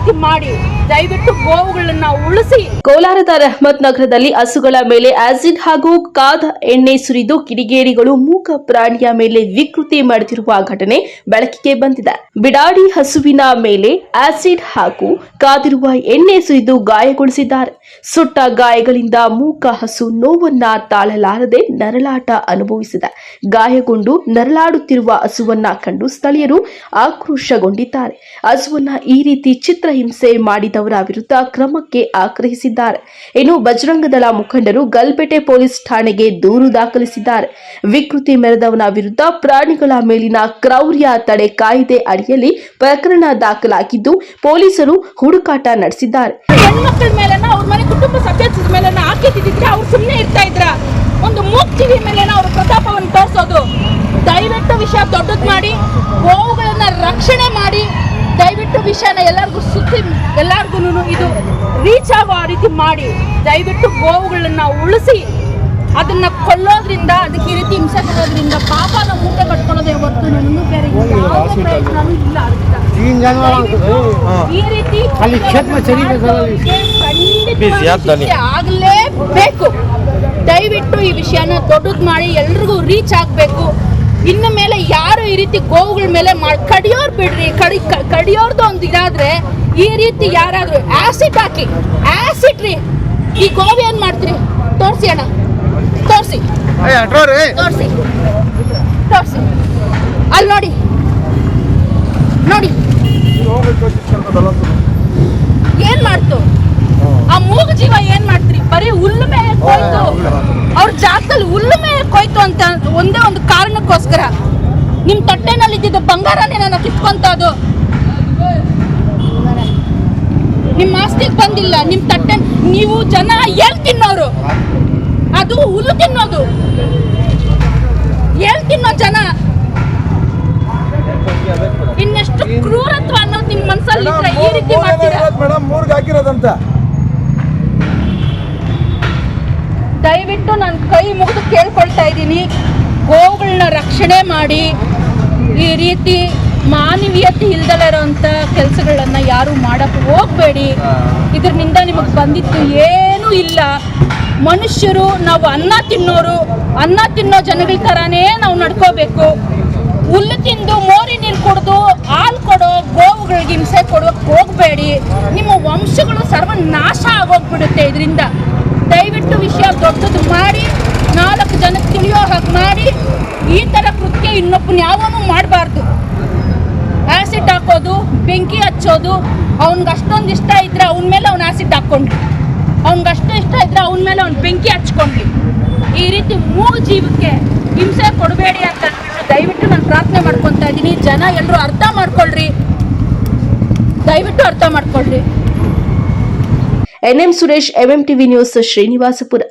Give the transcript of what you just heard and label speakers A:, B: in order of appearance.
A: ರೀತಿ ಮಾಡಿ ದಯವಿಟ್ಟು ಗೋವುಗಳನ್ನ ಉಳಿಸಿ.
B: ಕೋಲಾರದ ರಹಮತ್ ನಗರದಲ್ಲಿ ಹಸುಗಳ ಮೇಲೆ ಆಸಿಡ್ ಹಾಗೂ ಕಾದ ಎಣ್ಣೆ ಸುರಿದು ಕಿಡಿಗೇಡಿಗಳು ಮೂಕ ಪ್ರಾಣಿಯ ಮೇಲೆ ವಿಕೃತಿ ಮಾಡುತ್ತಿರುವ ಘಟನೆ ಬೆಳಕಿಗೆ ಬಂದಿದೆ. ಬಿಡಾಡಿ ಹಸುವಿನ ಮೇಲೆ ಆಸಿಡ್ ಹಾಗೂ ಕಾದಿರುವ ಎಣ್ಣೆ ಸುರಿದು ಗಾಯಗೊಳಿಸಿದ್ದಾರೆ. ಸುಟ್ಟ ಗಾಯಗಳಿಂದ ಮೂಕ ಹಸು ನೋವನ್ನ ತಾಳಲಾರದೆ ನರಳಾಟ ಅನುಭವಿಸಿದೆ. ಗಾಯಗೊಂಡು ನರಳಾಡುತ್ತಿರುವ ಹಸುವನ್ನ ಕಂಡು ಸ್ಥಳೀಯರು ಆಕ್ರೋಶಗೊಂಡಿದ್ದಾರೆ. ಹಸುವನ್ನ ಈ ರೀತಿ ಚಿತ್ರಹಿಂಸೆ ಮಾಡಿದವರ ವಿರುದ್ಧ ಕ್ರಮಕ್ಕೆ ಆಗ್ರಹಿಸಿದ್ದಾರೆ. ಇನ್ನು ಬಜರಂಗ ದಳ ಮುಖಂಡರು ಗಲ್ಪೇಟೆ ಪೊಲೀಸ್ ಠಾಣೆಗೆ ದೂರು ದಾಖಲಿಸಿದ್ದಾರೆ. ವಿಕೃತಿ ಮೆರೆದವನ ವಿರುದ್ಧ ಪ್ರಾಣಿಗಳ ಮೇಲಿನ ಕ್ರೌರ್ಯ ತಡೆ ಕಾಯ್ದೆ ಅಡಿಯಲ್ಲಿ ಪ್ರಕರಣ ದಾಖಲಾಗಿದ್ದು ಪೊಲೀಸರು ಹುಡುಕಾಟ ನಡೆಸಿದ್ದಾರೆ.
A: ಹೆಣ್ಮಕ್ಳ ಮೇಲೆ ಅವ್ರ ಮನೆ ಕುಟುಂಬ ಸದಸ್ಯರ ಮೇಲೆ ಹಾಕಿದ್ದಿದ್ರೆ ಅವ್ರು ಸುಮ್ಮನೆ ಇರ್ತಾ ಇದ್ರ. ಒಂದು ಮೂಗ್ತಿವಿ ಮೇಲೆ ಅವ್ರ ಪ್ರತಾಪವನ್ನು ತೋರಿಸೋದು. ದಯವಿಟ್ಟು ವಿಷಯ ದೊಡ್ಡದು ಮಾಡಿ ಗೋವುಗಳನ್ನ ರಕ್ಷಣೆ ಮಾಡಿ ದಯವಿಟ್ಟು ವಿಷಯನ ಎಲ್ಲರಿಗೂ ಸುತ್ತಿ ಎಲ್ಲರಿಗೂ ಇದು ರೀಚ್ ಆಗೋ ರೀತಿ ಮಾಡಿ ದಯವಿಟ್ಟು ಗೋವುಗಳನ್ನ ಉಳಿಸಿ. ಅದನ್ನ ಕೊಲ್ಲೋದ್ರಿಂದ ಅದಕ್ಕೆ ಈ ರೀತಿ ಹಿಂಸೆ ಕೊಡೋದ್ರಿಂದ ಪಾಪನ ಮೂಟೆ ಕಟ್ಕೊಳ್ಳೋದೇ ಹೊರತು ಇನ್ನೂ ಬೇರೆ ಯಾವುದೇ ಪ್ರಯೋಜನವೂ ಇಲ್ಲ. ಈ ರೀತಿ ಆಗಲೇಬೇಕು. ದಯವಿಟ್ಟು ಈ ವಿಷಯನ ದೊಡ್ಡದು ಮಾಡಿ ಎಲ್ರಿಗೂ ರೀಚ್ ಆಗಬೇಕು. ಇನ್ನು ಮೇಲೆ ಯಾರು ಈ ರೀತಿ ಗೋವುಗಳ ಮೇಲೆ ಕಡಿಯೋರು ಬಿಡ್ರಿ. ಕಡಿಯೋರ್ದು ಒಂದು ಇದಾದ್ರೆ ಈ ರೀತಿ ಯಾರಾದ್ರೂ ಆಸಿಡ್ ಹಾಕಿ ಆಸಿಡ್ ರೀ ಈ ಗೋವು ಏನ್ ಮಾಡ್ತೀರಿ ತೋರಿಸಿ ಅಣ್ಣ, ತೋರಿಸಿ ತೋರಿಸಿ ತೋರಿಸಿ. ಅಲ್ಲಿ ನೋಡಿ ನೋಡಿ ಏನ್ ಮಾಡ್ತು ಆ ಮೂಗು ಜೀವ. ಏನ್ ಮಾಡ್ತೀರಿ? ಬರೀ ಹುಲ್ಲು ಮೇಲೆ ಕೊಯ್ತು, ಅವ್ರ ಜಾಗದಲ್ಲಿ ಹುಲ್ಲು ಮೇಲೆ ಕೊಯ್ತು ಅಂತ ಒಂದೇ ಒಂದು ಕಾರಣಕ್ಕೋಸ್ಕರ ನಿಮ್ ತಟ್ಟೆನಲ್ಲಿ ಇದ್ದಿದ್ದ ಬಂಗಾರನೇ ನಾನು ಕಿತ್ಕೊಂತದ್ದು. ನಿಮ್ ಆಸ್ತಿಗೆ ಬಂದಿಲ್ಲ. ನಿಮ್ ತಟ್ಟೆ ನೀವು ಜನ ಎಲ್ ತಿನ್ನೋರು? ಅದು ಹುಲ್ಲು ತಿನ್ನೋದು. ಎಲ್ ತಿನ್ನೋ ಜನ? ಇನ್ನೆಷ್ಟು ಕ್ರೂರತ್ವ ಅನ್ನೋದು ನಿಮ್ ಮನಸ್ಸಲ್ಲಿ ಈ ರೀತಿ ಮಾಡ್ತೀರಾ? ದಯವಿಟ್ಟು ನಾನು ಕೈ ಮುಗಿದು ಕೇಳ್ಕೊಳ್ತಾ ಇದ್ದೀನಿ, ಗೋವುಗಳನ್ನ ರಕ್ಷಣೆ ಮಾಡಿ. ಈ ರೀತಿ ಮಾನವೀಯತೆ ಇಲ್ದಲೇ ಇರೋಂಥ ಕೆಲಸಗಳನ್ನ ಯಾರು ಮಾಡಕ್ಕೆ ಹೋಗಬೇಡಿ. ಇದರಿಂದ ನಿಮಗೆ ಬಂದಿತ್ತು ಏನೂ ಇಲ್ಲ. ಮನುಷ್ಯರು ನಾವು ಅನ್ನ ತಿನ್ನೋರು, ಅನ್ನ ತಿನ್ನೋ ಜನಗಳ ಥರನೇ ನಾವು ನಡ್ಕೋಬೇಕು. ಹುಲ್ಲು ತಿಂದು ಮೋರಿ ನೀರು ಕುಡಿದು ಹಾಲು ಕೊಡೋ ಗೋವುಗಳಿಗೆ ಹಿಂಸೆ ಕೊಡೋಕೆ ಹೋಗಬೇಡಿ. ನಿಮ್ಮ ವಂಶಗಳು ಸರ್ವನಾಶ ಆಗೋಗ್ಬಿಡುತ್ತೆ ಇದರಿಂದ. ದಯವಿಟ್ಟು ವಿಷಯ ದೊಡ್ಡದು ಮಾಡಿ 4 ಜನಕ್ಕೆ ತಿಳಿಯೋ ಹಾಗೆ ಮಾಡಿ. ಈ ಥರ ಕೃತ್ಯ ಇನ್ನೊಬ್ಬನ ಯಾವನೂ ಮಾಡಬಾರ್ದು. ಆ್ಯಸಿಡ್ ಹಾಕೋದು, ಬೆಂಕಿ ಹಚ್ಚೋದು, ಅವ್ನಿಗೆ ಅಷ್ಟೊಂದು ಇಷ್ಟ ಇದ್ರೆ ಅವನ ಮೇಲೆ ಅವ್ನು ಆ್ಯಸಿಡ್ ಹಾಕ್ಕೊಂಡ್ರಿ, ಅವ್ನಿಗೆ ಅಷ್ಟು ಇಷ್ಟ ಇದ್ರೆ ಅವನ ಮೇಲೆ ಅವ್ನು ಬೆಂಕಿ ಹಚ್ಕೊಂಡ್ರಿ. ಈ ರೀತಿ ಮೂಗು ಜೀವಕ್ಕೆ ಹಿಂಸೆ ಕೊಡಬೇಡಿ ಅಂತ ದಯವಿಟ್ಟು ನಾನು ಪ್ರಾರ್ಥನೆ ಮಾಡ್ಕೊತಾ ಇದ್ದೀನಿ. ಜನ ಎಲ್ಲರೂ ಅರ್ಥ ಮಾಡ್ಕೊಳ್ರಿ, ದಯವಿಟ್ಟು ಅರ್ಥ ಮಾಡ್ಕೊಳ್ರಿ.
B: NM Suresh, MMTV news, Srinivaspur.